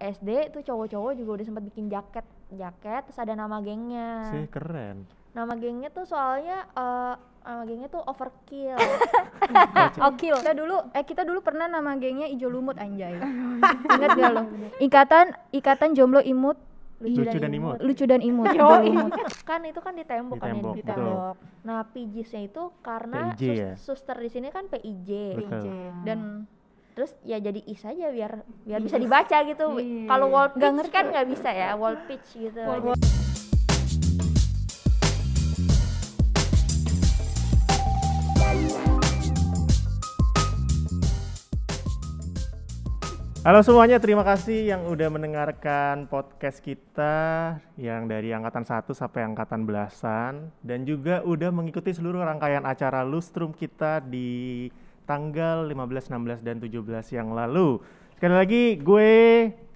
SD tuh cowok-cowok juga udah sempat bikin jaket terus ada nama gengnya. Sih keren. Nama gengnya tuh soalnya nama gengnya tuh Overkill. Okil. Kita dulu pernah nama gengnya Ijo Lumut anjay. Ingat gak lo? Ikatan Jomblo Imut. Lucu dan imut. Lucu dan imut. Kan itu kan di tembok kan Di ya. tembok. Nah, PIJ-nya itu karena PIJ ya? suster di sini kan PIJ. Betul. Dan Terus ya jadi I saja biar bisa dibaca gitu. Kalau wall pitch kan nggak bisa ya, wall pitch gitu. Halo semuanya, terima kasih yang udah mendengarkan podcast kita yang dari angkatan 1 sampai angkatan belasan dan juga udah mengikuti seluruh rangkaian acara Lustrum kita di tanggal 15, 16, dan 17 yang lalu. Sekali lagi gue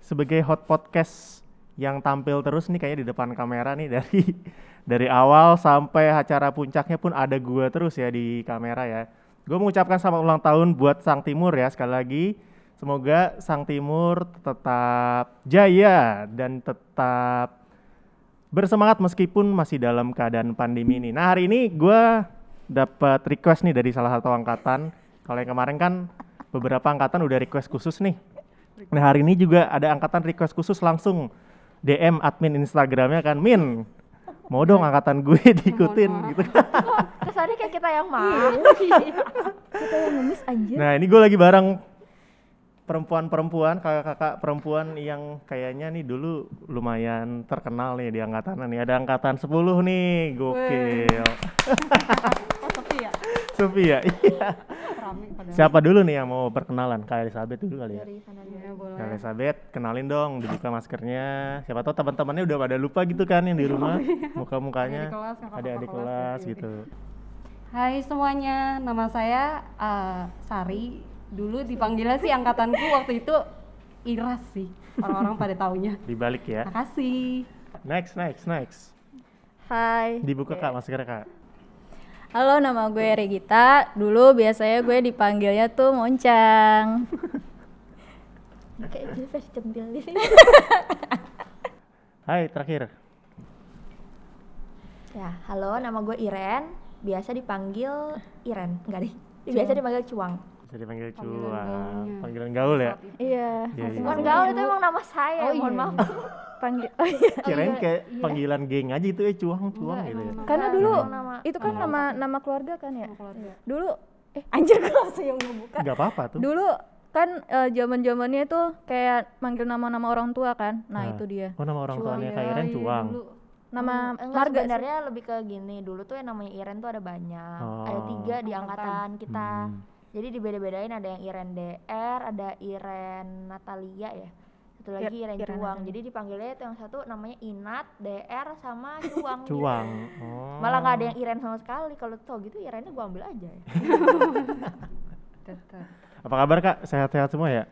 sebagai hot podcast yang tampil terus nih kayaknya di depan kamera nih dari awal sampai acara puncaknya pun ada gue terus ya di kamera ya. Gue mengucapkan selamat ulang tahun buat Sang Timur ya sekali lagi. Semoga Sang Timur tetap jaya dan tetap bersemangat meskipun masih dalam keadaan pandemi ini. Nah hari ini gue dapat request nih dari salah satu angkatan. Kalau yang kemarin kan beberapa angkatan udah request khusus nih. Nah hari ini juga ada angkatan request khusus langsung DM admin Instagramnya kan, Min mau dong angkatan gue diikutin gitu. Kesannya kayak kita yang mau. kita yang ngemis anjir. Nah ini gue lagi bareng perempuan-perempuan, kakak-kakak perempuan yang kayaknya nih dulu lumayan terkenal nih di angkatan nih. Ada angkatan 10 nih, gokil. Sofia. Sofia, iya. Siapa dulu nih yang mau perkenalan? Kak Elizabeth dulu kali ya. Kak Elizabeth, kenalin dong, dibuka maskernya. Siapa tahu teman-temannya udah pada lupa gitu kan yang di rumah, muka-mukanya. Ada adik kelas gitu. Hai semuanya, nama saya Sari. Dulu dipanggilnya sih angkatanku waktu itu Iras sih, orang-orang pada taunya. Dibalik ya. Makasih. Next. Hai. Dibuka Kak maskernya Kak. Halo, nama gue Regita. Dulu biasanya gue dipanggilnya tuh Moncang. Kayak gitu versi centil di sini. Hai, terakhir. Ya, halo, nama gue Iren. Biasa dipanggil Iren, enggak deh. Biasa dipanggil Cuang. Bisa dipanggil Cuang. Panggilan gaul ya? Iya. Bukan gaul, itu emang nama saya. Mohon maaf. Panggil. Oh iya. Kirain kayak panggilan geng aja itu ya Cuang gitu ya. Karena dulu itu kan nama keluarga kan ya. Dulu anjir gue langsung yang ngebuka. Enggak apa-apa tuh. Dulu kan zaman-zamannya itu kayak manggil nama-nama orang tua kan. Nah, itu dia. Oh, nama orang tuanya Kak Iren Cuang. Nama enggak, sebenarnya lebih ke gini. Dulu tuh yang namanya Iren tuh ada banyak. Ada 3 di angkatan kita. Jadi dibeda-bedain, ada yang Iren DR, ada Iren Natalia ya. Satu lagi Iren Cuang. Jadi dipanggilnya itu yang satu namanya Inat, DR sama Cuang. Cuang. Gitu. Oh. Malah nggak ada yang Iren sama sekali. Kalau tau gitu Irennya gua ambil aja ya. Apa kabar Kak? Sehat-sehat semua ya?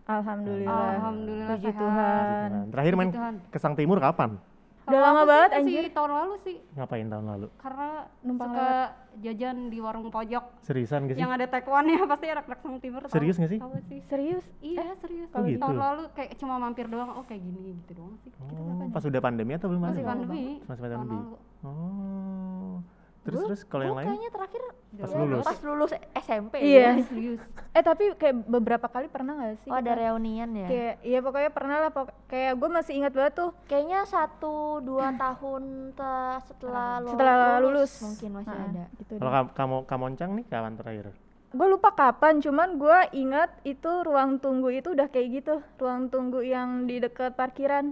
Alhamdulillah. Alhamdulillah Puji sehat. Tuhan. Terakhir main ke Sang Timur kapan? Udah lama banget anjir. Tahun lalu sih. Ngapain tahun lalu? Karena Numpang suka jajan di warung pojok. Seriusan gak sih? Yang ada taekwondo pasti anak-anak Sang Timur tahu. Serius gak sih? Tahu sih. Serius? Iya serius. Oh, gitu? Tahun lalu kayak cuma mampir doang. Oh kayak gini gitu doang sih. Oh, pas udah pandemi atau belum Masih ada? pandemi. Masih Tahun pandemi. lalu. Oh. Terus kalau yang lain? Kayaknya terakhir Pas lulus. SMP. Iya. Serius. Tapi kayak beberapa kali pernah gak sih? Oh, ada reunian ya? Kayak, iya pokoknya pernah lah. Kayak gue masih ingat banget tuh. Kayaknya 1-2 tahun setelah lulus mungkin masih ada. Gitu. Kalau kamu Moncang nih kapan terakhir? Gue lupa kapan, cuman gue ingat itu ruang tunggu itu udah kayak gitu. Ruang tunggu yang di dekat parkiran.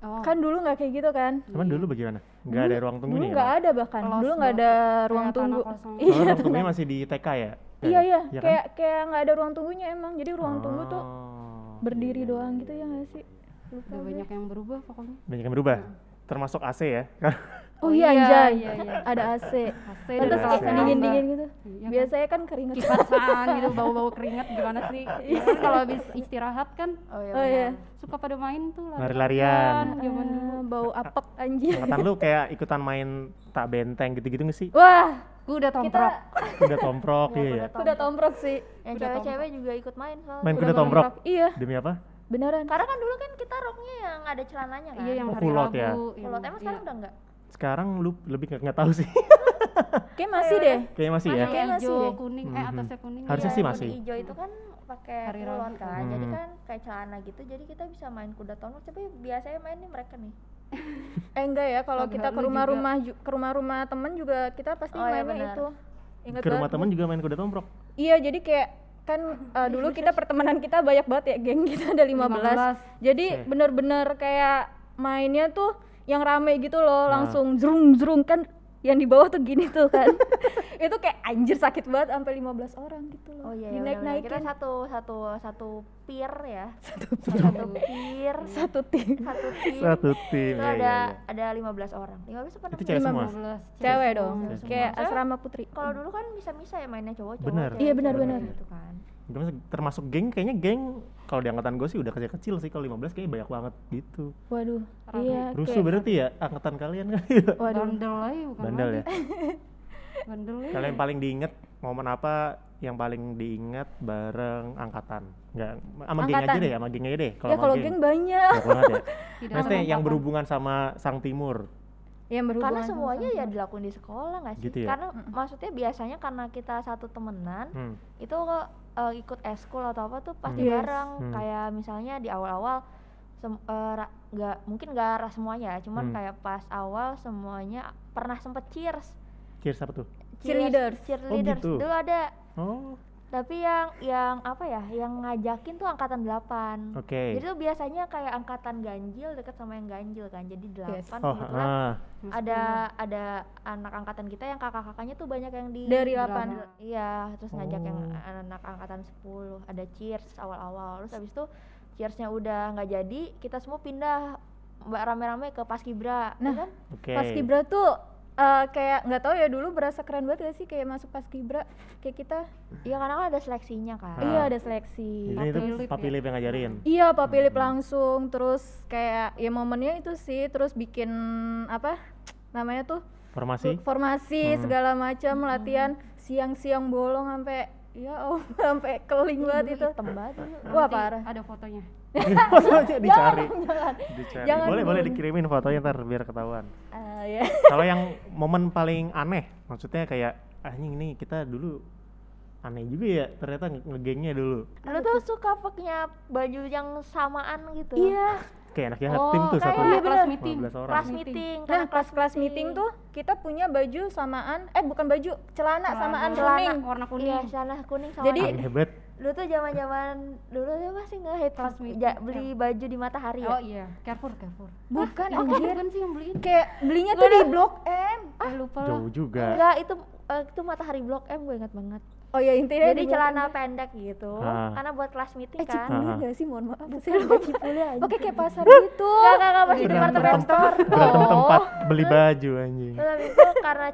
Oh. Kan dulu nggak kayak gitu kan? Cuman dulu bagaimana? Nggak ada ruang tunggunya Dulu ya? nggak ada bahkan. Kelas Dulu nggak ada ruang kayak tunggu. tanah kosong. Soalnya ruang tunggunya masih di TK ya? Iya kan? kayak nggak ada ruang tunggunya emang. Jadi ruang tunggu tuh Oh, berdiri doang gitu ya nggak sih? Lupa Udah gue. banyak yang berubah pokoknya. Banyak yang berubah? Termasuk AC ya? Oh iya anjay, iya. ada AC. AC Pantes ada kayak AC. dingin-dingin gitu. Iya kan? Biasanya kan keringet. Kipasan gitu bau-bau keringat gimana sih? Ya kan kalau habis istirahat kan Oh iya. Oh iya. suka pada main tuh Lari-larian. zaman dulu. Bau apek anjir. Angkatan lu kayak ikutan main tak benteng gitu-gitu nggak sih? Wah, Gue udah tomprok. Kuda tomprok iya ya? udah tomprok sih. Yang cewek-cewek juga ikut main soalnya. Main kuda tomprok? Iya. Demi apa? Beneran. Karena kan dulu kan kita roknya yang ada celananya kan. Iya, yang Oh, hari kulot Rabu. ya? Kulot emang sekarang udah enggak? Sekarang lu lebih nggak tahu sih. Kayak masih deh. Kayaknya masih ya. Kayak masih hijau, deh. kuning, atasnya kuning. Harusnya Iya, sih yang masih. hijau itu kan pakai Hari kulot Rabu. kan. Jadi kan kayak celana gitu. Jadi kita bisa main kuda tonor, tapi biasanya main nih mereka nih. Enggak ya, kalau Kalau kita ke lu rumah-rumah temen juga kita pasti Oh, iya, mainnya benar. itu. Ingat Ke rumah banget. temen juga main kuda tomprok. Iya, jadi kayak kan dulu kita pertemanan kita banyak banget ya, geng kita ada 15. Jadi Oke. bener-bener kayak mainnya tuh yang rame gitu loh, langsung zrung kan yang di bawah tuh gini tuh kan. Itu kayak anjir sakit banget sampai 15 orang gitu loh. Oh iya, Dinaik-naikin. kita satu pier ya. Satu pier. Satu tim. Satu tim. Itu Ya, ada 15 orang. 15 apa Itu 16? cewek semua. 15. Cewek dong. Cewek Kayak semua. asrama putri. Kalau dulu kan bisa-bisa ya mainnya cowok-cowok. Bener. cewek-cewek Iya, benar-benar. gitu kan. Termasuk geng, kayaknya geng kalau di angkatan gue sih udah kecil-kecil sih, kalau 15 kayaknya banyak banget gitu. Waduh. Rame. Iya. Rusuh kayak- berarti ya angkatan kalian kan? Waduh. Bandel aja bukan Bandel ya. lagi. Bandel ya. Kalian paling diinget momen apa yang paling diinget bareng angkatan? Enggak, sama geng aja Angkatan. deh, sama geng aja deh. Ya sama kalau geng banyak. banyak banget ya. Tidak Maksudnya ada yang apa-apa. berhubungan sama Sang Timur. Yang berhubungan Karena sama semuanya ya sama. dilakuin di sekolah nggak sih? Gitu ya? Karena maksudnya biasanya karena kita satu temenan, itu ikut eskul atau apa tuh pasti Yes. bareng. Kayak misalnya di awal-awal nggak semuanya, cuman kayak pas awal semuanya pernah sempet cheers. Cheers apa tuh? Cheerleaders. Cheerleaders. gitu. Dulu ada. Oh, Tapi yang apa ya? Yang ngajakin tuh angkatan 8. oke. Jadi tuh biasanya kayak angkatan ganjil deket sama yang ganjil kan. Jadi 8 Yes. Oh, kebetulan ada anak angkatan kita yang kakak-kakaknya tuh banyak yang di Dari delapan. 8. Iya, terus ngajak yang Oh. anak angkatan 10. Ada cheers awal-awal. Terus habis itu cheersnya udah nggak jadi, kita semua pindah rame-rame ke Paskibra. Nah, ya kan? Oke. Paskibra tuh kayak nggak tahu ya, dulu berasa keren banget gak sih kayak masuk Paskibra kayak kita. Iya, karena kan ada seleksinya kan. Iya, ada seleksi. Jadi itu Papilip Pak ya? Philip yang ngajarin. Iya, Pak Philip langsung, terus kayak ya momennya itu sih, terus bikin apa namanya tuh Formasi. formasi segala macam, latihan siang-siang bolong sampai sampai keling banget itu. Hitam banget dulu. Wah, Nanti parah. Ada fotonya. Fotonya dicari. Dicari. Jangan Boleh dong. dikirimin fotonya ntar biar ketahuan. Ya. Kalau yang momen paling aneh, maksudnya kayak anjing ini kita dulu aneh juga ya ternyata ngegengnya dulu. Lu tuh suka pakainya baju yang samaan gitu. Iya. Kayak anak yang tim tuh kayak satu iya, bener. Kelas meeting. 15 orang. Kelas meeting. Nah, karena kelas meeting tuh kita punya baju samaan, bukan baju, celana samaan Celana kuning. warna kuning. Iya, celana kuning sama. Jadi- Aneh banget. dulu tuh zaman dulu tuh masih nge-hit Kelas meeting. beli baju di Matahari ya. Oh iya, Carrefour. Bukan Oh, anjir. bukan sih yang beli itu. Kayak belinya tuh di Blok M. Lupa lah. Jauh juga. Enggak, itu Matahari Blok M, gue ingat banget. Oh ya, intinya Jadi di Blok celana M. pendek gitu. Ah. Karena buat kelas meeting kan. Cipulir Ah. gak sih? Mohon maaf. Bukan buat Cipulir aja. Oke, kayak pasar gitu. Enggak, masih di departemen store. Berantem tempat beli baju anjing. Terus habis itu karena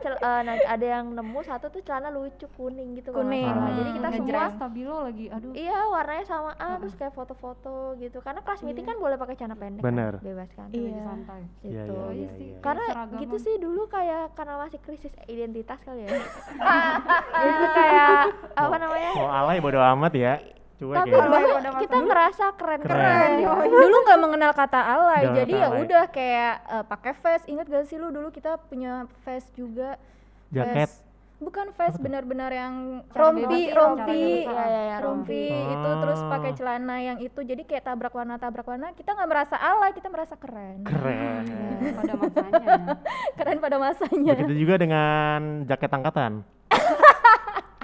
ada yang nemu satu tuh celana lucu kuning gitu kalau nggak Kuning. salah. Jadi kita semua ngejreng stabilo lagi. Aduh. iya warnanya samaan terus kayak foto-foto gitu. Karena kelas meeting kan boleh pakai celana pendek. Bener. Kan? Bebas kan. Iya. Lagi santai. Gitu. Iya, iya, Iya iya, sih. iya. Karena Seragaman. gitu sih dulu kayak karena masih krisis identitas kali ya. Jadi kayak apa namanya? Mau alay bodo amat ya. Cuek Tapi ya. kita ngerasa keren-keren. Keren. Dulu nggak mengenal kata alay, Jangan jadi kata ya alay. udah kayak pakai vest. Ingat gak sih lu dulu kita punya vest juga? Jaket. Vest. Bukan vest, benar-benar yang Cara rompi, bebas, rompi, cara bebas. Iya, rompi rompi. itu terus Ah. pakai celana yang itu, jadi kayak tabrak warna. Kita nggak merasa alay, kita merasa keren. Keren. Pada masanya. Keren pada masanya. Begitu juga dengan jaket angkatan.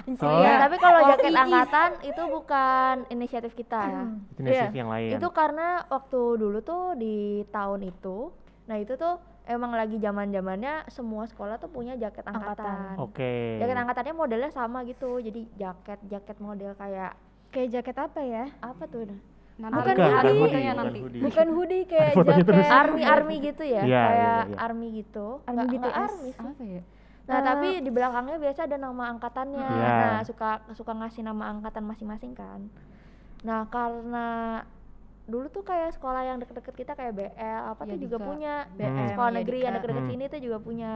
Iya, Soalnya tapi kalau Oh, jaket iis. angkatan itu bukan inisiatif kita. itu inisiatif yang lain. Itu karena waktu dulu tuh di tahun itu, nah itu tuh emang lagi zaman-zamannya semua sekolah tuh punya jaket angkatan. Oke. Jaket angkatannya modelnya sama gitu, jadi jaket model kayak Kayak jaket apa ya? apa tuh? Nanti Bukan ada hoodie. fotonya bukan nanti. hoodie. Bukan hoodie, kayak Ada fotonya terus. jaket Army gitu ya, Iya, kayak iya. army gitu. Army Nggak BTS. army sih. Apa ya? Nah, tapi di belakangnya biasa ada nama angkatannya. Iya. Nah, suka ngasih nama angkatan masing-masing kan. Nah, karena dulu tuh kayak sekolah yang deket-deket kita kayak BL apa Iya tuh juga juga. punya. BM, Sekolah iya, negeri Dika. yang deket-deket sini tuh juga punya.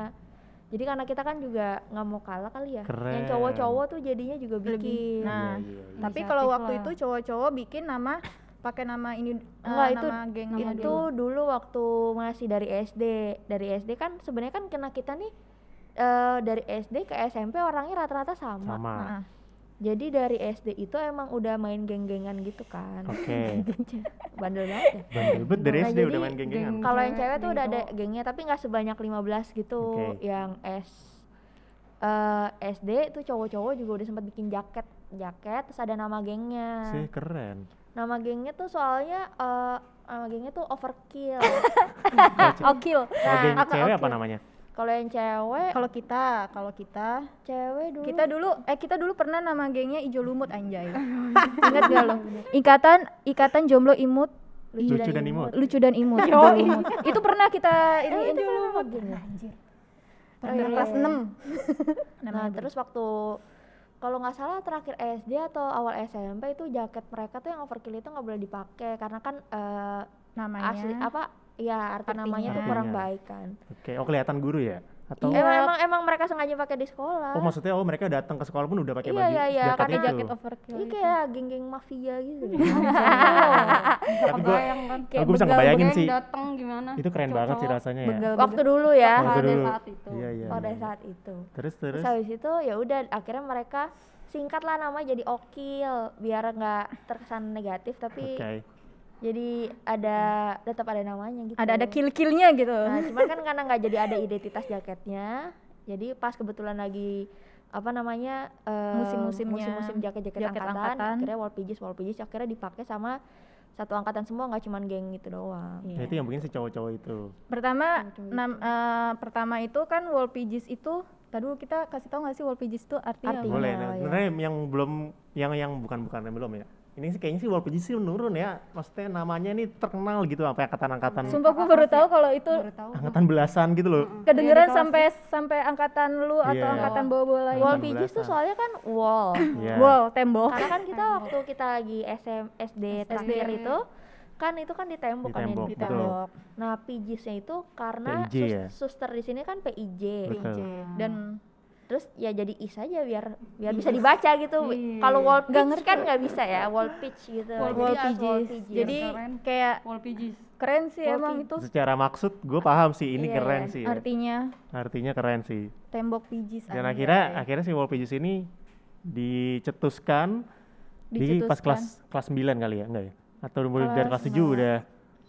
Jadi karena kita kan juga nggak mau kalah kali ya. Keren. Yang cowok-cowok tuh jadinya juga bikin. Nah, Iya, iya, iya. tapi Inisiatif kalau waktu lah. itu cowok-cowok bikin nama pakai nama ini Enggak, nama geng itu dulu waktu masih dari SD. Dari SD kan sebenarnya kan kena kita nih dari SD ke SMP orangnya rata-rata sama. Nah, Jadi dari SD itu emang udah main geng-gengan gitu kan. Oke. Bandel banget ya. Bandel banget dari Nah, SD jadi udah main geng-gengan. Kalau yang Cewek, cewek tuh geng udah ada cowok. gengnya tapi nggak sebanyak 15 gitu. Oke. Yang SD tuh cowok-cowok juga udah sempat bikin jaket terus ada nama gengnya. Sih keren. Nama gengnya tuh soalnya nama gengnya tuh Overkill. Okil. Kalau geng aku cewek oke. apa namanya? Kalau yang cewek, Kalau kita cewek dulu kita dulu pernah nama gengnya Ijo Lumut anjay. Ingat gak lo? Ikatan Jomblo Imut Lucu dan imut. Lucu dan Imut. Ijo Lumut. Itu pernah kita ini itu nama gengnya. pernah iya, kelas iya. 6. Nah terus waktu kalau nggak salah terakhir SD atau awal SMP itu jaket mereka tuh yang Overkill itu nggak boleh dipakai karena kan namanya asli apa ya arti namanya tuh Artinya. kurang baik kan. Oke, kelihatan guru ya? Atau Emang mereka sengaja pakai di sekolah. oh maksudnya mereka datang ke sekolah pun udah pakai Iya, baju iya, iya, jaket pakai itu. jaket Overkill. Ini kayak geng-geng mafia gitu. Tapi gue Kebayang kan. gue bisa ngebayangin sih. Datang gimana? Itu keren banget sih rasanya ya. Waktu dulu ya. Waktu Pada dulu. saat itu. Iya, iya. Pada iya. saat itu. Terus Terus habis itu ya udah akhirnya mereka singkat lah nama jadi Okil biar nggak terkesan negatif tapi Oke. jadi tetap ada namanya gitu. Ada kill-killnya gitu. Nah, cuman kan karena nggak jadi ada identitas jaketnya, jadi pas kebetulan lagi apa namanya Musim-musimnya musim jaket-jaket jaket angkatan, angkatan. akhirnya wall pages akhirnya dipakai sama satu angkatan semua, nggak cuman geng itu doang. Iya. Nah, itu yang bikin si cowok-cowok itu. Pertama itu kan wall pages itu tadi dulu kita kasih tahu nggak sih wall pages itu artinya Artinya. apa? Boleh. Iya, Nah, iya. sebenarnya yang belum yang bukan yang belum ya. Ini sih kayaknya sih wall pages sih menurun ya. Maksudnya namanya ini terkenal gitu sampai angkatan-angkatan Sumpah gue baru tahu kalau itu Baru tahu. angkatan belasan gitu loh. kedengeran Iya, di sampai angkatan lu atau Iya. angkatan bawah-bawah lain. Wall Angkatan pages tuh belasan. soalnya kan wall. Iya. Wall, tembok. Karena kan kita waktu kita lagi SD terakhir itu kan itu kan di tembok kan ya, Tembok, di betul. tembok. Nah, PIJs-nya itu karena PIJ ya? suster di sini kan PIJ. Betul. Dan Terus ya jadi is aja biar bisa dibaca gitu. Iya. Kalau wall Nggak pitch ngerti. kan nggak bisa ya, wall pitch gitu. wall Jadi harus pages. wall pages. Jadi Keren. kayak Wall pages. keren sih Wall emang pages. itu Secara maksud gue paham sih ini Iya, keren iya. sih. Ya. artinya Keren sih. tembok pages. Dan anjay. akhirnya si wall pages ini dicetuskan di pas kelas 9 kali ya, enggak ya? Atau mulai dari kelas 7 udah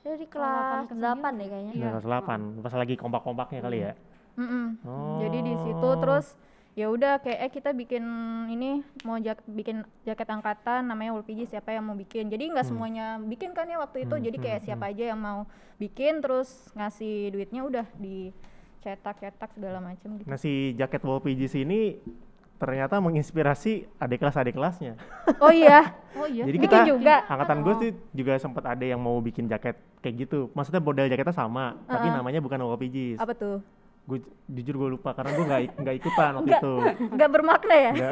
Jadi kelas 8 deh kayaknya. Iya. kelas 8, pas lagi kompak-kompaknya kali ya. Mm-mm. Oh. Jadi di situ terus ya udah kayak kita bikin ini mau bikin jaket angkatan namanya wall pages, siapa yang mau bikin. Jadi nggak semuanya bikin kan ya waktu itu. Jadi kayak siapa aja yang mau bikin terus ngasih duitnya udah dicetak segala macam gitu. Nah si jaket wall pages ini ternyata menginspirasi adik kelasnya. Oh iya. Oh iya. Jadi Bikin kita juga. angkatan gue sih juga sempat ada yang mau bikin jaket kayak gitu. Maksudnya model jaketnya sama, tapi namanya bukan wall pages. Apa tuh? Gue jujur gue lupa karena gue nggak ikutan waktu itu. Nggak bermakna ya? Nggak.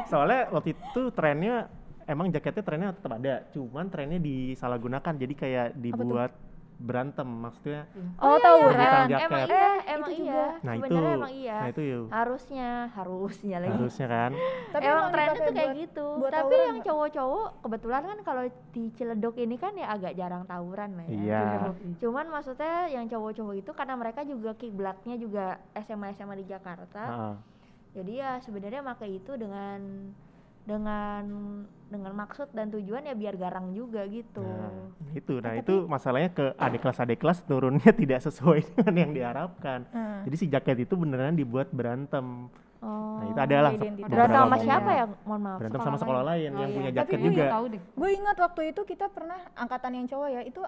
Soalnya waktu itu trennya emang jaketnya trennya tetap ada, cuman trennya disalahgunakan. Jadi kayak dibuat berantem maksudnya. Oh, iya, tawuran. Rebutan jaket. Emang itu iya. juga. Nah itu, Sebenarnya emang iya. nah itu yuk. Harusnya lagi. Harusnya kan. Tapi emang trennya dipakai tuh kayak buat- gitu. buat Tapi tawuran yang nggak? cowok-cowok kebetulan kan kalau di Ciledug ini kan ya agak jarang tawuran lah ya. Iya. Cuman maksudnya yang cowok-cowok itu karena mereka juga kiblatnya juga SMA di Jakarta. Heeh. Jadi ya sebenarnya pakai itu dengan maksud dan tujuan ya biar garang juga gitu. Nah itu masalahnya ke adik kelas turunnya tidak sesuai dengan yang diharapkan. Jadi si jaket itu beneran dibuat berantem. Oh. Nah itu adalah identitas. Berantem sama momen. siapa ya? Mohon maaf. Berantem sama sekolah lain yang punya Tapi jaket gue juga. nggak tahu deh. Gue ingat waktu itu kita pernah angkatan yang cowok ya itu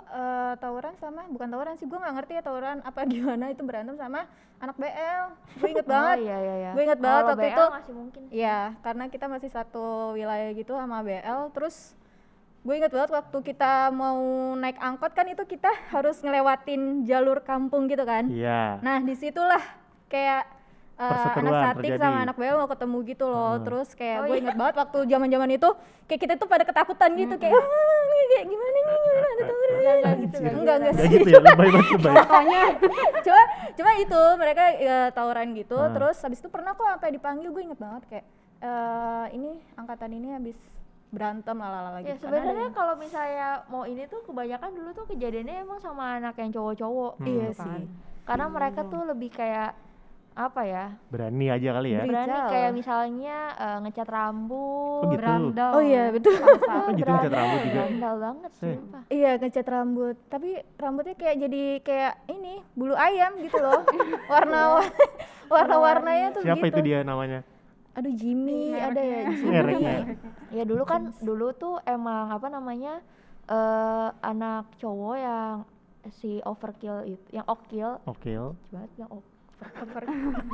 tawuran sama bukan tawuran sih, gue nggak ngerti ya tawuran apa gimana, itu berantem sama anak BL. Gue inget banget. Oh iya. Gue inget banget Kalau waktu BL itu. masih mungkin. Iya, karena kita masih satu wilayah gitu sama BL. Terus gue inget banget waktu kita mau naik angkot kan itu kita harus ngelewatin jalur kampung gitu kan. Iya. Nah disitulah kayak Perseteruan anak Satik terjadi. sama anak BL mau ketemu gitu loh. Terus kayak Oh, gue iya. inget banget waktu zaman itu kayak kita tuh pada ketakutan gitu kayak ini kayak gimana nih ada tawuran gitu kan. Enggak Gak sih. gitu ya, lebay banget lebay. Cuma itu mereka tawuran gitu. Terus habis itu pernah kok sampai dipanggil, gue inget banget kayak ini angkatan ini habis berantem lalala Ya gitu. sebenarnya kalau misalnya mau ini tuh kebanyakan dulu tuh kejadiannya emang sama anak yang cowok-cowok Iya gitu sih. karena mereka tuh lebih kayak apa ya, Berani aja kali ya. berani Berijal. kayak misalnya ngecat rambut. Oh gitu. Berandal. Oh iya betul. Oh gitu ngecat rambut juga. Berandal banget sumpah. Iya ngecat rambut, tapi rambutnya kayak jadi kayak ini bulu ayam gitu loh. Warna-warnanya tuh Siapa gitu. itu dia namanya? Aduh Jimmy, ada ya Mereknya. Ya dulu tuh emang apa namanya anak cowok yang si overkill itu, yang okil, Oke. banget yang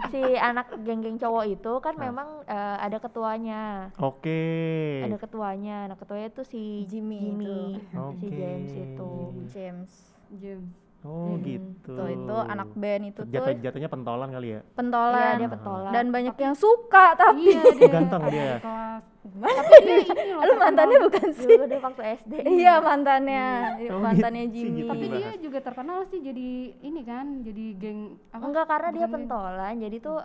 si anak geng-geng cowok itu kan memang ada ketuanya. Oke. Ada ketuanya. Nah, ketuanya itu si Jimmy itu. si Oke. James itu. James. James. Oh gitu. Tuh itu anak band itu tuh Jatuhnya pentolan kali ya. pentolan. Iya, dia pentolan. Dan banyak yang suka tapi Iya Oh, dia. ganteng dia. Kelas. Tapi dia ini loh. lu mantannya bukan sih? Dulu dia waktu SD. Iya mantannya, Oh, mantannya gitu sih, Jimmy. gitu. Tapi dia Dibahas. juga terkenal sih jadi ini kan, jadi geng apa? Enggak, karena dia Bukan geng. pentolan. Jadi tuh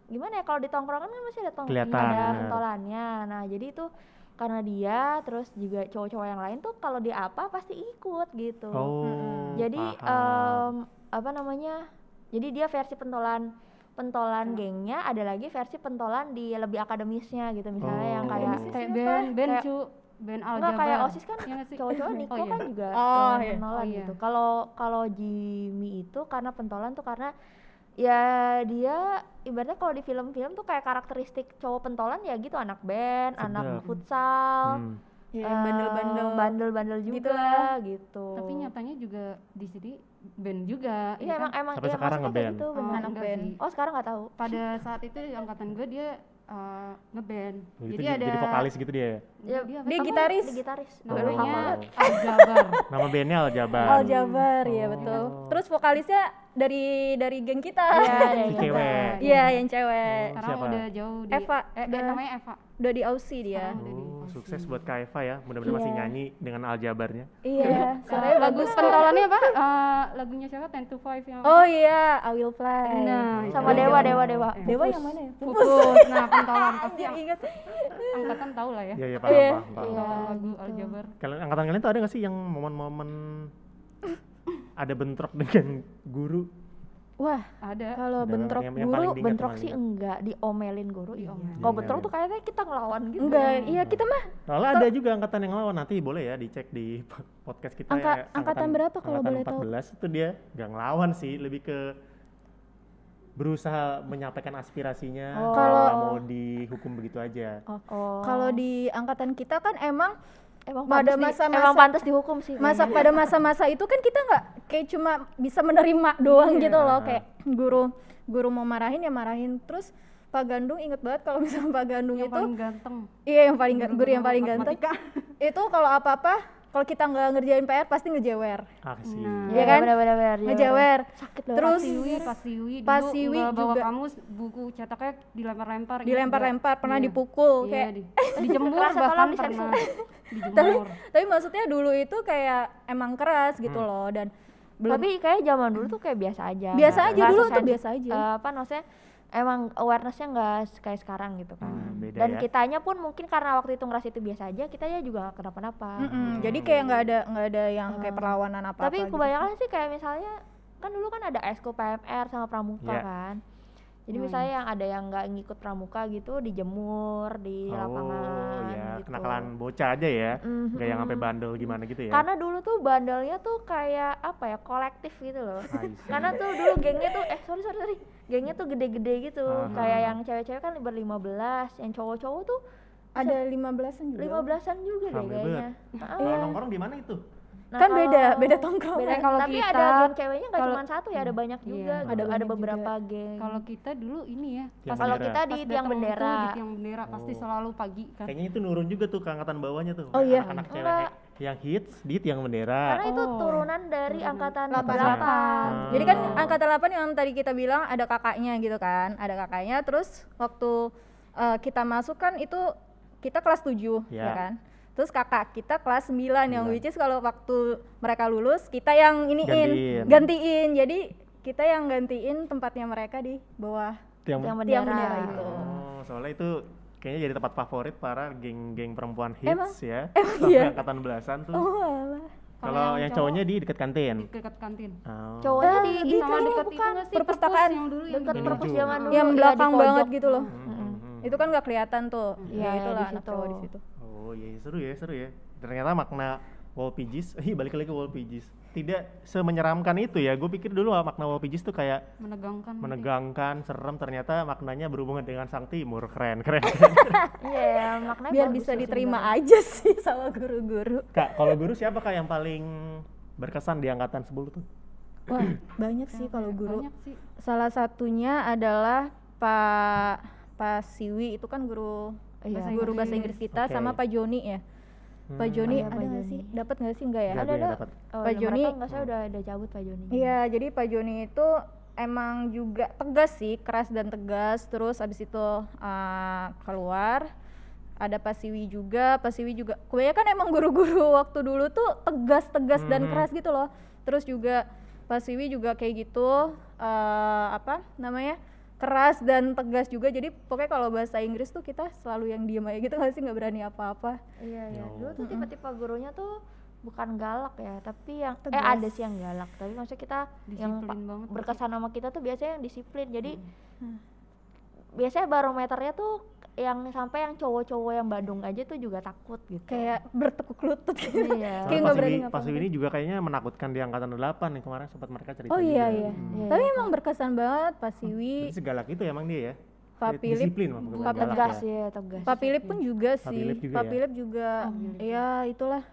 gimana ya, kalau di tongkrongan kan masih ada Kelihatan, ada benar. pentolannya. Nah, jadi itu karena dia terus juga cowok-cowok yang lain tuh kalau dia apa pasti ikut gitu. Oh. Jadi paham. apa namanya? Jadi dia versi pentolan gengnya, ada lagi versi pentolan di lebih akademisnya gitu, misalnya yang Oh. kayak Kayak band Kayak- cu, band enggak Aljabar. kayak OSIS kan Iya nggak sih? cowok-cowok Niko Oh, iya. kan juga Oh, iya. pentolan Oh, iya. gitu. Kalau Jimmy itu karena pentolan tuh karena ya dia ibaratnya kalau di film-film tuh kayak karakteristik cowok pentolan ya gitu, anak band, anak Sedap. futsal, Hmm. Iya, yang bandel-bandel. bandel-bandel juga Gitu lah. gitu. Tapi nyatanya juga di sini band juga. Iya ya kan? emang Sampai iya, sekarang maksudnya kayak ngeband. gitu, bener. Anak enggak band. sih. Oh sekarang nggak tahu. Pada saat itu di angkatan gue dia ngeband. Itu Jadi ada jadi vokalis gitu dia. Ya, dia Dia kamu gitaris. di gitaris. Namanya Baru hafal. Aljabar. Nama bandnya Aljabar. Aljabar ya Oh. betul. Terus vokalisnya dari geng kita. Iya, Si cewek. Iya yang cewek. Sekarang Siapa? udah jauh di Eva, udah. namanya Eva. Udah di Aussie dia. Sekarang udah di Oh, Aussie. sukses buat Kak Eva ya. Mudah-mudahan masih Iya. nyanyi dengan Aljabarnya. Iya, suaranya Lagu bagus. pentolannya apa? Lagunya siapa? 10 to 5 yang Oh iya, I Will Fly. Nah, Sama itu. Dewa. Dewa yang mana ya? Pupus. Nah, pentolan pasti Yang ingat. angkatan tahu lah ya. Iya, iya, Iya. paham. Pentolan Iya, lagu gitu. Aljabar. Kalian angkatan kalian tuh ada nggak sih yang momen-momen ada bentrok dengan guru? Wah, Ada. kalau Ada bentrok yang Guru paling diingat, bentrok paling sih diingat. enggak, diomelin guru iya. Diomelin. Kalau bentrok tuh kayaknya kita ngelawan gitu. enggak. Iya, kita mah Soalnya ada juga angkatan yang lawan, nanti boleh ya dicek di podcast kita Angkatan berapa kalau boleh tahu? 14 itu dia nggak ngelawan sih, lebih ke berusaha menyampaikan aspirasinya, Oh. nggak mau dihukum begitu aja. Oh. kalau di angkatan kita kan emang emang pada pantas masa-masa- emang pantas dihukum sih. pada masa-masa itu kan kita nggak kayak cuma bisa menerima doang gitu loh, kayak guru mau marahin ya marahin. Terus Pak Gandung inget banget kalau misalnya Pak Gandung Yang itu paling ganteng. iya yang paling guru yang paling ganteng Matematika. itu kalau apa-apa kalau kita nggak ngerjain PR pasti ngejewer. Aksi. Nah. Iya kan? Benar-benar Ngejewer. sakit loh. Terus Pas Siwi dulu Pas Siwi nggak bawa juga. kamus, buku cetaknya dilempar-lempar. gitu. dilempar-lempar, pernah Iya. dipukul Iya, kayak dijemur Keras apa bahkan lo, pernah tapi, dijemur. tapi maksudnya dulu itu kayak emang keras gitu loh, dan belum Tapi kayak zaman dulu tuh kayak biasa aja. biasa Nggak- aja nggak dulu tuh sesensitif, biasa aja. apa maksudnya emang awarenessnya nggak kayak sekarang gitu kan. beda Dan ya. kitanya pun mungkin karena waktu itu ngerasa itu biasa aja, kita ya juga nggak kenapa-napa. Jadi kayak nggak ada yang kayak perlawanan apa-apa. Tapi gitu. kebanyakan sih kayak misalnya kan dulu kan ada ekskul PMR sama pramuka Iya. kan. Jadi misalnya yang ada yang nggak ngikut pramuka gitu dijemur di lapangan ya, gitu. kenakalan bocah aja ya, nggak yang Mhm. sampai bandel gimana gitu ya. Karena dulu tuh bandelnya tuh kayak apa ya, kolektif gitu loh. I see. Karena tuh dulu gengnya tuh sorry gengnya tuh gede-gede gitu. Aha. Kayak yang cewek-cewek kan ber-15, yang cowok-cowok tuh ada 15-an juga. 15-an juga deh Rame kayaknya. Kalau nongkrong di mana itu? Nah, Kan beda kalau- tongkrongan. beda. Kalau Tapi kita- ada geng ceweknya nggak kalau- cuma satu ya, ada banyak juga. Iya. Ada banyak beberapa geng. Kalau kita dulu ini ya, Tiang Kalau bendera. kita di pas tiang datang tuh bendera. di tiang bendera pasti selalu pagi kan. Kayaknya itu nurun juga tuh ke angkatan bawahnya tuh. Oh iya. Anak-anak cewek Enggak. yang hits di tiang bendera. Karena itu Oh. turunan dari angkatan 88. 88. Jadi kan angkatan 8 yang tadi kita bilang ada kakaknya gitu kan. Ada kakaknya, terus waktu kita masuk kan itu kita kelas 7 Ya. ya kan. Terus kakak kita kelas 9 yang 9. which is kalau waktu mereka lulus kita yang Gantiin. gantiin. Jadi kita yang gantiin tempatnya mereka di bawah Tiang Tiang tiang bendera. bendera itu. Oh, soalnya itu kayaknya jadi tempat favorit para geng-geng perempuan Emang? hits ya. Emang iya? Angkatan belasan tuh. Oh alah. Kalau yang cowoknya di dekat kantin. Di dekat kantin. Oh. Cowoknya di Sama ini dekat itu bukan nggak sih? perpustakaan. Yang dulu yang dekat di- perpus Menuju. zaman dulu Yang iya, di belakang pojok. banget gitu loh. Hmm. Itu kan nggak kelihatan tuh. Iya, Ya itulah di anak situ. cowok di situ. Oh iya, seru ya. Ternyata makna wall pages, balik lagi ke wall pages. Tidak semenyeramkan itu ya. Gue pikir dulu makna wall pages tuh kayak menegangkan, serem. Ternyata maknanya berhubungan dengan sang timur. Keren. Iya, maknanya Biar bagus bisa sih diterima sebenarnya. aja sih sama guru-guru. Kak, kalau guru siapa Kak yang paling berkesan di angkatan 10 tuh? Wah, banyak sih kalau guru. Banyak sih. Salah satunya adalah Pak Siwi, itu kan guru Iya, bahasa Inggris kita, Oke. sama Pak Joni ya. Pak Joni iya, ada Pak nggak Joni. sih? Dapat nggak sih? Enggak ya? Nggak Ada, yang ada. dapat. Oh, Pak ya, Joni. mereka nggak, saya udah cabut Pak Joni. Iya, jadi Pak Joni itu emang juga tegas sih, keras dan tegas. Terus abis itu keluar. Ada Pak Siwi juga. Kebanyakan emang guru-guru waktu dulu tuh tegas dan keras gitu loh. Terus juga Pak Siwi juga kayak gitu, keras dan tegas juga. Jadi pokoknya kalau bahasa Inggris tuh kita selalu yang diem aja gitu nggak sih, nggak berani apa-apa. Iya. Oh. Dulu tuh tipe-tipe gurunya tuh bukan galak ya, tapi yang Tegas. ada sih yang galak. Tapi maksudnya kita yang Disiplin banget. berkesan sama kita tuh biasanya yang disiplin. Jadi biasanya barometernya tuh yang sampai yang cowok-cowok yang Badung aja tuh juga takut gitu. Kayak bertekuk lutut gitu. Iya. Kayak nggak berani Pas ngapa-ngapain. ini juga kayaknya menakutkan di angkatan 8 nih, kemarin sempat mereka cerita Oh juga. iya. Iya, Tapi iya. emang berkesan banget Pak Siwi. Jadi segalak itu emang dia ya? Pak Kayak Philip, disiplin, bukan Pak galak Tegas ya. ya, tegas. Pak Philip pun juga Pak sih. Philip juga Pak ya? Philip juga. Iya, itulah.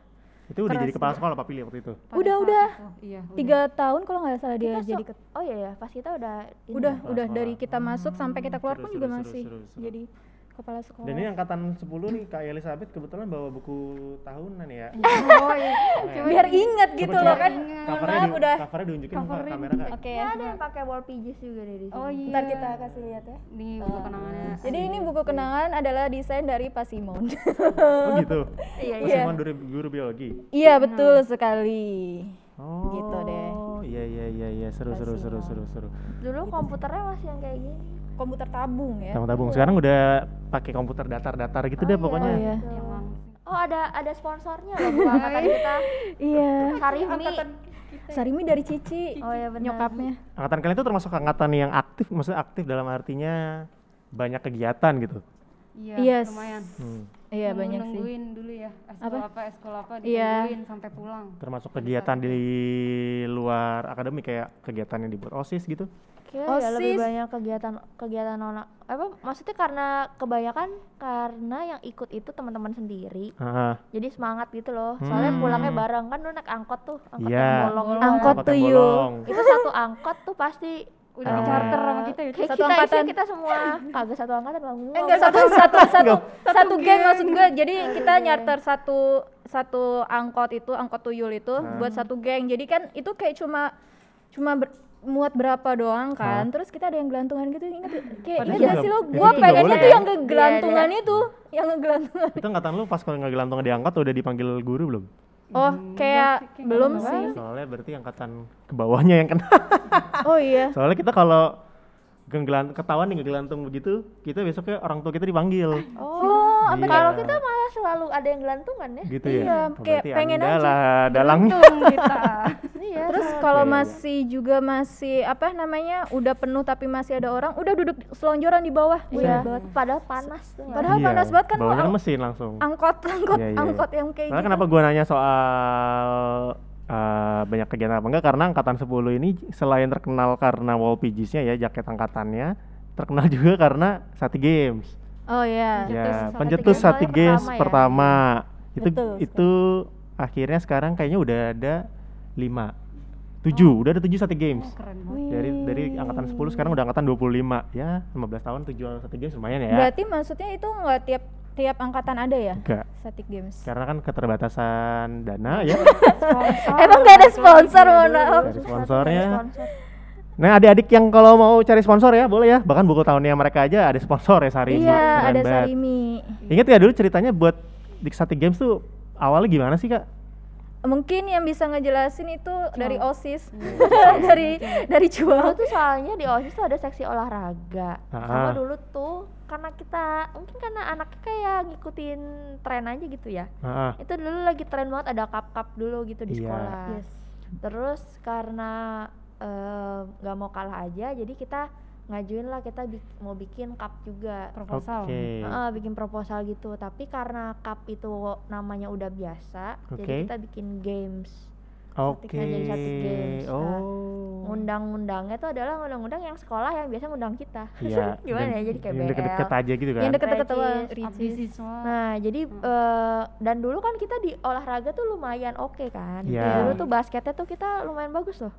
Itu udah jadi Keras kepala juga. sekolah Pak Philip waktu itu? Pada Udah. saat itu, iya, 3 tahun kalau nggak salah dia Kita jadi Oh iya ya, pas kita udah ini udah Kepala dari sekolah. kita masuk sampai kita keluar Seru, pun juga seru, masih seru. jadi kepala sekolah. Dan ini angkatan 10 nih, Kak Elizabeth kebetulan bawa buku tahunan ya. Oh iya. biar inget gitu Coba, loh coba. kan. Covernya Maaf udah. covernya diunjukin ke Coverin. kamera Kak. Oke. Ya, ada yang pakai wall pages juga deh di sini. Oh iya. Ntar kita kasih lihat ya. Ini buku kenangannya. Jadi ini buku kenangan adalah desain dari Pak Simon. Oh gitu? Iya, Mas iya. Simon guru biologi? Iya betul sekali. Oh Gitu deh. Iya, seru. Dulu komputernya masih yang kayak gini. Komputer tabung ya. Tabung. Sekarang udah pakai komputer datar gitu deh pokoknya. Oh iya. Gitu. Yang langsung. Oh ada sponsornya loh buat angkatan kita. Iya. Sarimi. Sarimi dari Cici. Oh iya benar. Nyokapnya. Angkatan kalian itu termasuk angkatan yang aktif, maksudnya aktif dalam artinya banyak kegiatan gitu. Iya, Yes. lumayan. Iya banyak sih. Nungguin dulu ya. Eskul apa Iya. ditungguin sampai pulang. Termasuk kegiatan di luar akademik kayak kegiatan yang dibuat OSIS gitu. Kayak ya lebih OSIS. banyak kegiatan maksudnya karena kebanyakan karena yang ikut itu teman-teman sendiri. Jadi semangat gitu loh. Soalnya pulangnya bareng kan lu naik angkot tuh, angkot Iya. yang bolong. itu. Angkot Angkot tuh yang yuk. bolong. Itu satu angkot tuh pasti Udah di charter sama kita ya. kayak Satu kita angkatan. kita semua kagak satu angkatan lah. Enggak satu geng maksud gue. Jadi kita nyarter satu angkot tuyul itu buat satu geng. Jadi kan itu kayak cuma muat berapa doang kan. Terus kita ada yang gelantungan gitu, inget gak? Kayak Padahal inget gak itu sih lo? nggak- Gue itu nggak pengennya boleh tuh ya? yang ngegelantungan itu, yang ngegelantungan. Itu angkatan lu pas kalau nggak gelantungan di angkot udah dipanggil guru belum? Oh, kayak belum sih. Soalnya berarti angkatan ke bawahnya yang kena. Oh iya. Soalnya kita kalau ketahuan nih ngegelantung begitu, kita besoknya orang tua kita dipanggil. Oh, Iya. kalau kita malah selalu ada yang gelantungan ya. Gitu Iya, ya. kayak Berarti pengen Anda aja. lah dalangnya. Untung kita. Iya. Terus selalu. kalau Iya, iya. masih juga masih udah penuh tapi masih ada orang, udah duduk selonjoran di bawah. Iya, Enak banget. padahal panas tuh. nggak? Padahal Iya, panas banget kan bawahnya lo, kan mesin langsung. angkot Iya, iya. angkot yang kayak Karena gitu. kenapa gua nanya soal banyak kegiatan apa enggak, karena angkatan 10 ini selain terkenal karena wall pages-nya ya, jaket angkatannya, terkenal juga karena Sati Games. Oh iya. Ya, Sati pencetus Games Sati soalnya Games pertama pertama. ya? Betul Itu akhirnya sekarang kayaknya udah ada 7 Sati Games. Keren banget. Dari angkatan 10 sekarang udah angkatan 25. Ya, 15 tahun 7 Sati Games lumayan ya. Berarti maksudnya itu nggak tiap angkatan ada ya? Enggak. Static Games. Karena kan keterbatasan dana ya. Emang nggak ada sponsor, mohon maaf. Dari sponsornya. Sponsor. Nah, adik-adik yang kalau mau cari sponsor ya boleh ya. Bahkan buku tahunnya mereka aja ada sponsor ya, Sarimi. Iya, Keren ada banget. Sarimi. Ingat ya dulu ceritanya buat di Sati Games tuh awalnya gimana sih, Kak? Mungkin yang bisa ngejelasin itu dari OSIS. Iya. dari Dulu Jual. tuh soalnya di OSIS tuh ada seksi olahraga. Ah. Sama dulu tuh karena kita mungkin karena anaknya kayak ngikutin tren aja gitu ya. Itu dulu lagi tren banget, ada cup dulu gitu di sekolah. Terus karena nggak mau kalah aja, jadi kita ngajuin lah, kita mau bikin cup juga, proposal. Bikin proposal gitu. Tapi karena cup itu namanya udah biasa, jadi kita bikin games. Jadi satu games. Undang-undangnya tuh adalah undang-undang yang sekolah yang biasa ngundang kita. Gimana ya, jadi kayak deket-deket aja gitu kan. Yang deket-deket siswa. Nah jadi dan dulu kan kita di olahraga tuh lumayan oke kan. Dulu tuh basketnya tuh kita lumayan bagus loh.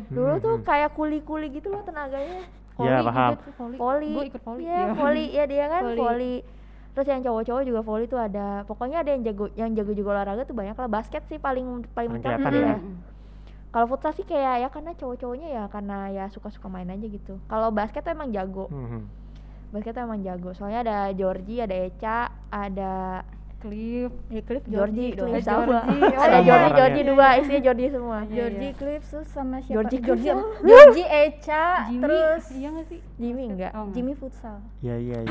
Dulu tuh kayak kuli-kuli gitu loh tenaganya. Paham. Voli. Gue ikut voli. Voli ya, dia kan voli. Terus yang cowok-cowok juga voli tuh ada. Pokoknya ada yang jago juga olahraga tuh banyak lah. Basket sih paling mencolok ya. Kalau futsal sih kayak ya karena cowok-cowoknya ya karena ya suka-suka main aja gitu. Kalau basket tuh emang jago. Basket tuh emang jago. Soalnya ada Georgie, ada Eca, ada Cliff, Georgie dong. sama. Ada Georgie dua, isinya Georgie semua. Georgie, Cliff, terus sama siapa? Georgie Eca, Jimmy, terus iya nggak sih? Jimmy enggak? Jimmy futsal. Iya.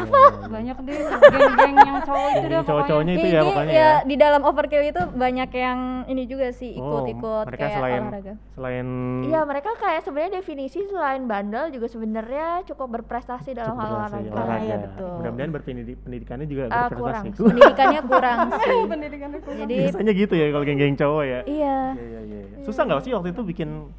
Banyak deh geng-geng yang cowok itu deh cowok-cowoknya itu ya pokoknya ya. Di dalam overkill itu banyak yang ini juga sih ikut-ikut mereka kayak olahraga. Selain iya, mereka kayak sebenarnya definisi selain bandel juga sebenarnya cukup berprestasi dalam hal olahraga. Iya, betul. Mudah-mudahan pendidikannya juga berprestasi. Pendidikannya kurang sih. Jadi biasanya gitu ya kalau geng-geng cowok ya. Iya. Susah nggak sih waktu itu bikin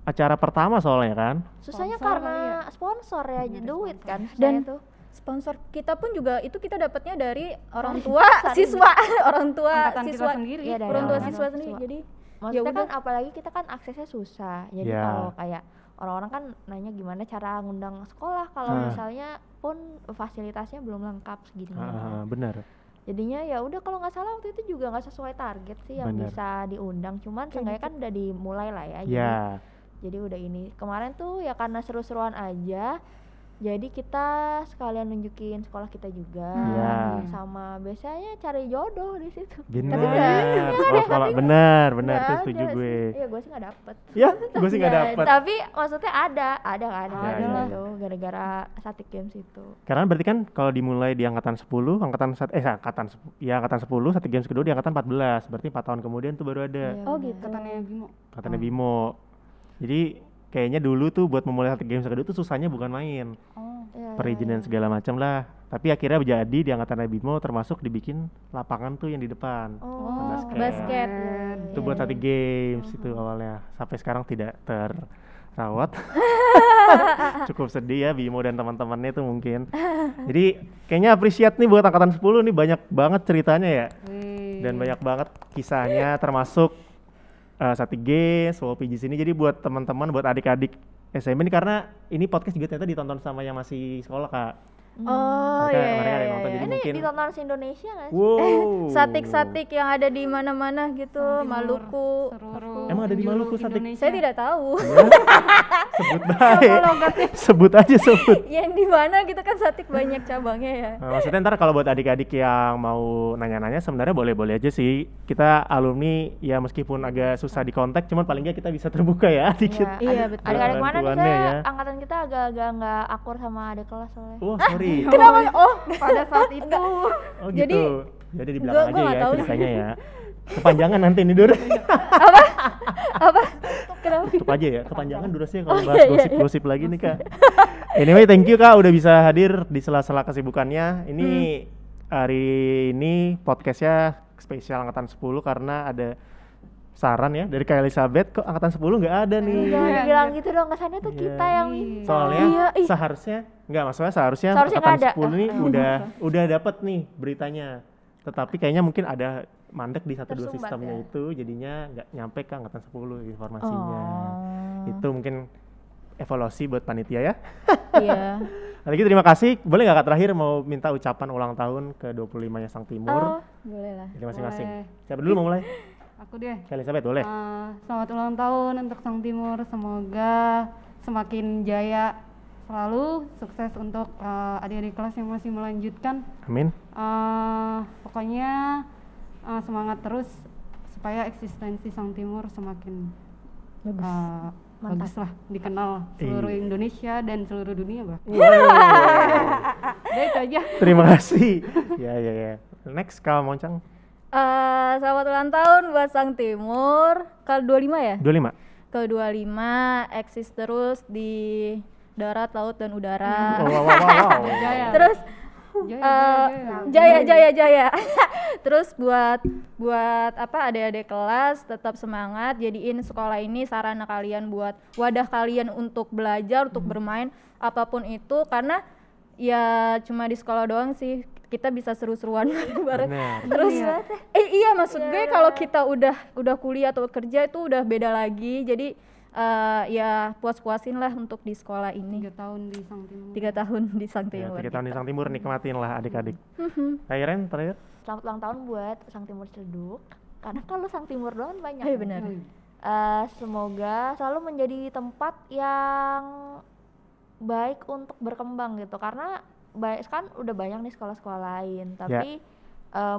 acara pertama soalnya kan? Susahnya karena sponsor ya, duit kan. Dan tuh sponsor kita pun juga itu kita dapatnya dari orang tua siswa, orang tua siswa sendiri. Ya, orang tua siswa sendiri. Jadi maksudnya kan apalagi kita kan aksesnya susah. Jadi kalau kayak orang-orang kan nanya gimana cara ngundang sekolah kalau misalnya pun fasilitasnya belum lengkap segini. Benar. Jadinya ya udah, kalau nggak salah waktu itu juga nggak sesuai target sih yang bisa diundang, cuman seenggaknya kan udah dimulai lah ya. Jadi udah ini kemarin tuh ya karena seru-seruan aja, jadi kita sekalian nunjukin sekolah kita juga, sama biasanya cari jodoh di situ. Benar. Benar tuh setuju gue. Iya, gue sih nggak dapet. Gue sih nggak dapet. Tapi maksudnya ada kan gitu, gara-gara Satik Games itu. Karena berarti kan kalau dimulai di angkatan 10, angkatan 10, Satik Games kedua di angkatan 14, berarti 4 tahun kemudian tuh baru ada. Gitu. Angkatannya Bimo. Jadi kayaknya dulu tuh buat memulai Satik Games kedua tuh susahnya bukan main. Perizinan segala macam lah. Tapi akhirnya jadi di angkatan Bimo termasuk dibikin lapangan tuh yang di depan. Basket. Itu buat Satik Games itu awalnya. Sampai sekarang tidak terawat. Cukup sedih ya Bimo dan teman-temannya tuh mungkin. Jadi kayaknya appreciate nih buat angkatan 10 nih, banyak banget ceritanya ya. Dan banyak banget kisahnya termasuk Satik Games, WPG sini. Jadi buat teman-teman, buat adik-adik SMP ini, karena ini podcast juga ternyata ditonton sama yang masih sekolah Kak. Mereka ada yang nonton, jadi ini mungkin ditonton se-Indonesia nggak sih? Satik-satik yang ada di mana-mana gitu, Maluku. Emang ada di Maluku Satik? Saya tidak tahu. Sebut baik. Sebut aja. Yang di mana gitu kan Satik banyak cabangnya ya. Nah, maksudnya ntar kalau buat adik-adik yang mau nanya-nanya sebenarnya boleh-boleh aja sih. Kita alumni ya meskipun agak susah dikontak, cuman paling nggak kita bisa terbuka ya dikit. Iya, betul. Adik-adik mana nih, saya ya. Angkatan kita agak-agak nggak akur sama adik kelas soalnya. Sorry. Kenapa? Pada saat itu. Oh gitu. Jadi di belakang gua aja ya tahu ceritanya ya. Kepanjangan nanti ini Dur. Apa? Kenapa? Tutup aja ya, kepanjangan durasinya kalau bahas gosip-gosip lagi nih Kak. Anyway, thank you Kak udah bisa hadir di sela-sela kesibukannya. Ini hari ini podcastnya spesial angkatan 10 karena ada saran ya dari Kak Elizabeth, kok angkatan 10 nggak ada nih. Jangan bilang gitu dong, kesannya tuh kita yang minta. Soalnya seharusnya angkatan 10 nih udah dapet nih beritanya. Tetapi kayaknya mungkin ada mandek di 1-2 sistemnya itu, jadinya nggak nyampe ke angkatan 10 informasinya. Itu mungkin evaluasi buat panitia ya. Iya. Lagi terima kasih. Boleh nggak Kak terakhir mau minta ucapan ulang tahun ke 25-nya Sang Timur? Boleh lah. Jadi masing-masing. Siapa dulu mau mulai? Aku deh. Elizabeth boleh. Selamat ulang tahun untuk Sang Timur. Semoga semakin jaya selalu, sukses untuk adik-adik kelas yang masih melanjutkan. Amin. Pokoknya semangat terus supaya eksistensi Sang Timur semakin Mantap. bagus lah, dikenal seluruh Indonesia dan seluruh dunia bah. Udah itu aja. Terima kasih. Ya. Next Kak Moncang. Selamat ulang tahun buat Sang Timur. Ke-25 ya? 25. Ke-25 eksis terus di darat, laut, dan udara. Wow. Jaya. Terus Jaya. Terus buat adik-adik kelas tetap semangat, jadiin sekolah ini sarana kalian buat wadah kalian untuk belajar, untuk bermain apapun itu, karena ya cuma di sekolah doang sih kita bisa seru-seruan bareng. Terus iya maksud gue kalau kita udah kuliah atau kerja itu udah beda lagi. Jadi ya puas-puasin lah untuk di sekolah ini. 3 tahun di Sang Timur. 3 tahun di Sang Timur. 3 tahun di Sang Timur, nikmatin lah adik-adik. Iren terakhir. Selamat ulang tahun buat Sang Timur Ciledug. Karena kalau Sang Timur doang banyak. Iya benar. Semoga selalu menjadi tempat yang baik untuk berkembang gitu. Karena kan udah banyak nih sekolah-sekolah lain. Tapi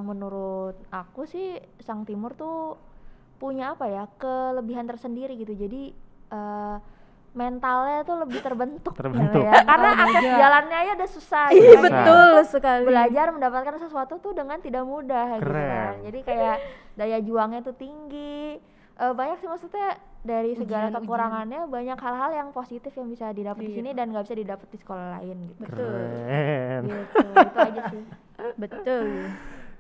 menurut aku sih Sang Timur tuh punya apa ya, kelebihan tersendiri gitu. Jadi mentalnya tuh lebih terbentuk. Ya. Karena akses jalannya aja udah susah. Iya betul sekali. Belajar mendapatkan sesuatu tuh dengan tidak mudah gitu kan. Keren. Jadi kayak daya juangnya tuh tinggi. Banyak sih maksudnya dari segala kekurangannya banyak hal-hal yang positif yang bisa didapat di sini dan nggak bisa didapat di sekolah lain gitu. Keren. Gitu. Itu aja sih. Betul.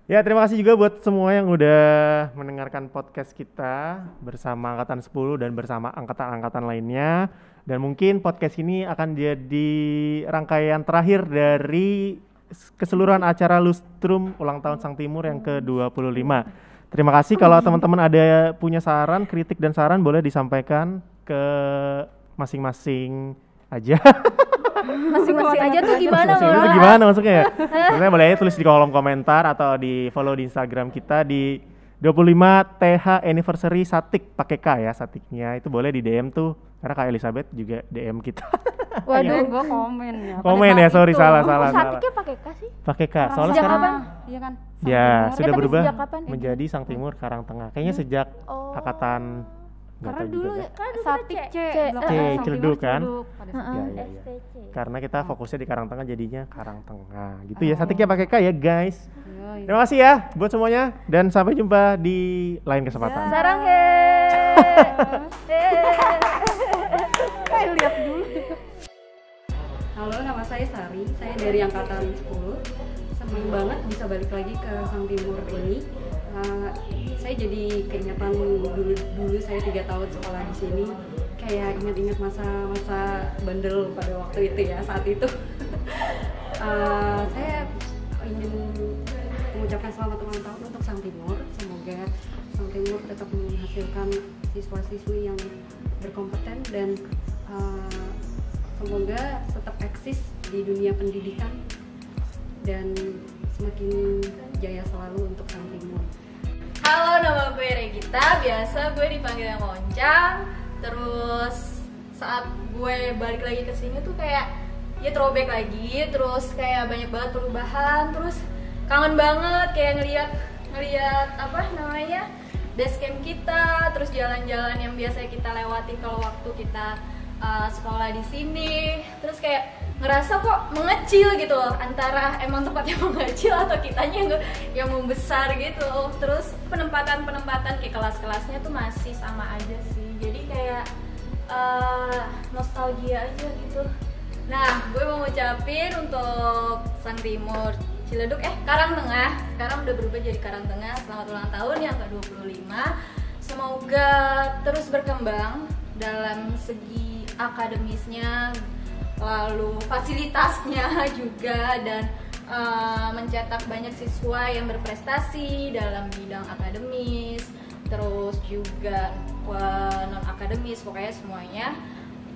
Ya, terima kasih juga buat semua yang udah mendengarkan podcast kita bersama Angkatan 10 dan bersama angkatan-angkatan lainnya. Dan mungkin podcast ini akan jadi rangkaian terakhir dari keseluruhan acara Lustrum ulang tahun Sang Timur yang ke-25. Terima kasih. Kalau teman-teman ada punya saran, kritik dan saran boleh disampaikan ke masing-masing aja. Masing-masing aja tuh gimana Masing-masing itu gimana maksudnya ya? Maksudnya boleh tulis di kolom komentar atau di follow di Instagram kita di 25 TH Anniversary Satik pakai K ya, Satiknya. Itu boleh di DM tuh karena Kak Elizabeth juga DM kita. Waduh, gua komen ya. Komen ya, sorry salah. Satiknya pakai K sih? Pakai K. Soalnya Sejak sekarang kapan? Iya kan? ya sudah tapi berubah sejak kapan? menjadi Sang Timur Karangtengah. Kayaknya sejak angkatan Karena dulu Kan Satik C. belakang Sang Ciledug Timur kan? pada saat itu. Ya. STC. Karena kita fokusnya di Karangtengah jadinya Karangtengah. Gitu ya, Satiknya pakai K ya, guys. Yoi. Terima kasih ya buat semuanya dan sampai jumpa di lain kesempatan. Sarang he. Lihat dulu. Halo, nama saya Sari. Saya dari angkatan 10. Senang banget bisa balik lagi ke Sang Timur ini. Saya jadi keingetan dulu saya 3 tahun sekolah di sini. Kayak ingat-ingat masa-masa bandel pada waktu itu ya, saat itu. Saya ingin mengucapkan selamat ulang tahun untuk Sang Timur. Semoga Sang Timur tetap menghasilkan siswa-siswi yang berkompeten dan semoga tetap eksis di dunia pendidikan dan semakin jaya selalu untuk Sang Timur. Halo, nama gue Regita, biasa gue dipanggilnya Moncang. Terus saat gue balik lagi ke sini tuh kayak ya throwback lagi, terus kayak banyak banget perubahan, terus kangen banget kayak ngelihat apa namanya base camp kita, terus jalan-jalan yang biasa kita lewati kalau waktu kita sekolah di sini, terus kayak ngerasa kok mengecil gitu loh, antara emang tempatnya mengecil atau kitanya yang membesar gitu. Terus penempatan kayak kelas-kelasnya tuh masih sama aja sih, jadi kayak nostalgia aja gitu. Nah, gue mau ngucapin untuk Sang Timur Ciledug, Karangtengah, sekarang udah berubah jadi Karangtengah, selamat ulang tahun yang ke-25. Semoga terus berkembang dalam segi akademisnya, lalu fasilitasnya juga, dan mencetak banyak siswa yang berprestasi dalam bidang akademis, terus juga non akademis, pokoknya semuanya.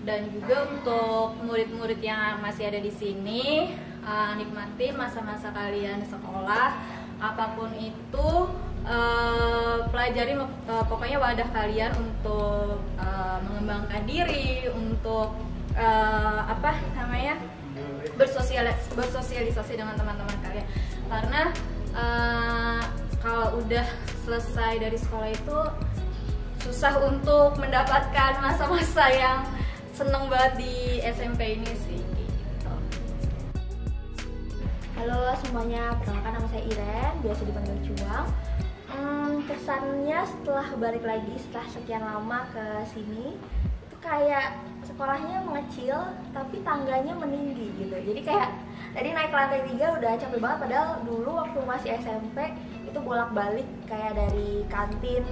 Dan juga untuk murid-murid yang masih ada di sini, nikmatin masa-masa kalian sekolah, apapun itu, pelajari pokoknya wadah kalian untuk mengembangkan diri, untuk bersosialisasi dengan teman-teman kalian. Karena kalau udah selesai dari sekolah itu susah untuk mendapatkan masa-masa yang seneng banget di SMP ini sih gitu. Halo semuanya, perkenalkan nama saya Iren, biasa dipanggil Cuang. Kesannya setelah balik lagi setelah sekian lama ke sini itu kayak sekolahnya mengecil tapi tangganya meninggi gitu. Jadi kayak tadi naik ke lantai 3 udah capek banget, padahal dulu waktu masih SMP itu bolak-balik kayak dari kantin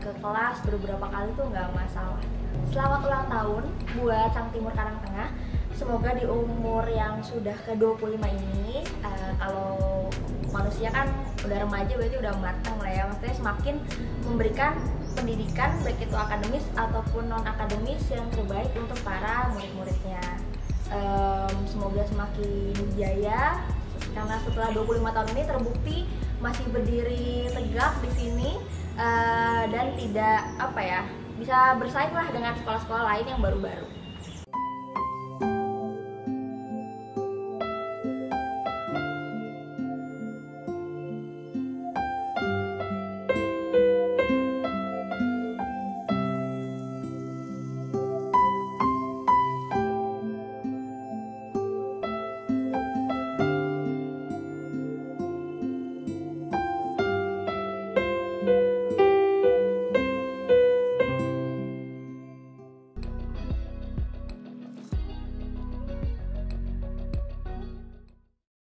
ke kelas beberapa kali tuh nggak masalah. Selamat ulang tahun buat Sang Timur Karang Tengah. Semoga di umur yang sudah ke-25 ini, kalau manusia kan udah remaja berarti udah matang lah ya, maksudnya semakin memberikan pendidikan baik itu akademis ataupun non akademis yang terbaik untuk para murid-muridnya. Semoga semakin jaya karena setelah 25 tahun ini terbukti masih berdiri tegak di sini dan tidak bisa bersaing lah dengan sekolah-sekolah lain yang baru-baru.